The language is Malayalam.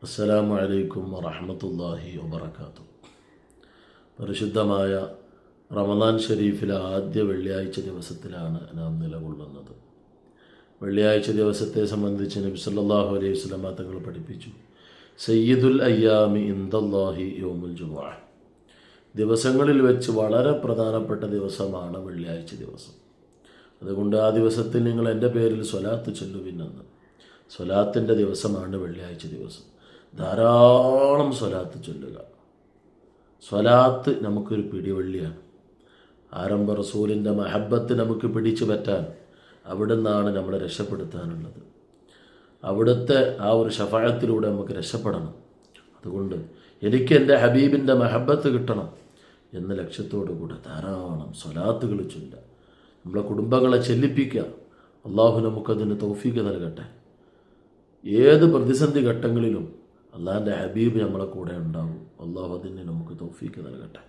അസ്സലാമു അലൈക്കും വറഹ്മത്തുള്ളാഹി വബറകാതുഹു. പരിശുദ്ധമായ റമദാൻ ഷരീഫിലെ ആദ്യ വെള്ളിയാഴ്ച ദിവസത്തിലാണ് നാം നിലകൊള്ളുന്നത്. വെള്ളിയാഴ്ച ദിവസത്തെ സംബന്ധിച്ച് നബി സല്ലല്ലാഹു അലൈഹി വസല്ലം തങ്ങൾ പഠിപ്പിച്ചു, സയ്യിദുൽ അയ്യാമി ഇൻദല്ലാഹി യൗമുൽ ജുമുഅ. ദിവസങ്ങളിൽ വെച്ച് വളരെ പ്രധാനപ്പെട്ട ദിവസമാണ് വെള്ളിയാഴ്ച ദിവസം. അതുകൊണ്ട് ആ ദിവസത്തിൽ നിങ്ങൾ എൻ്റെ പേരിൽ സ്വലാത്ത് ചൊല്ലുവിനെന്ന്. സ്വലാത്തിൻ്റെ ദിവസമാണ് വെള്ളിയാഴ്ച ദിവസം. ധാരാളം സ്വലാത്ത് ചൊല്ലുക. സ്വലാത്ത് നമുക്കൊരു പിടിവള്ളിയാണ്. ആരംഭ റസൂലിൻ്റെ മഹബത്ത് നമുക്ക് പിടിച്ചു പറ്റാൻ അവിടുന്നാണ് നമ്മളെ രക്ഷപ്പെടുത്താനുള്ളത്. അവിടുത്തെ ആ ഒരു ശഫാഅത്തിലൂടെ നമുക്ക് രക്ഷപ്പെടണം. അതുകൊണ്ട് എനിക്ക് എൻ്റെ ഹബീബിൻ്റെ മഹബത്ത് കിട്ടണം എന്ന ലക്ഷ്യത്തോടു കൂടെ ധാരാളം സ്വലാത്തുകൾ ചൊല്ലുക. നമ്മളെ കുടുംബങ്ങളെ ചെല്ലിപ്പിക്കുക. അള്ളാഹു നമുക്കതിന് തൗഫീഖ് നൽകട്ടെ. ഏത് പ്രതിസന്ധി ഘട്ടങ്ങളിലും അള്ളാഹിൻ്റെ ഹബീബ് നമ്മളെ കൂടെ ഉണ്ടാവും. അള്ളാഹു അതിന് നമുക്ക് തൗഫീഖ് നൽകട്ടെ.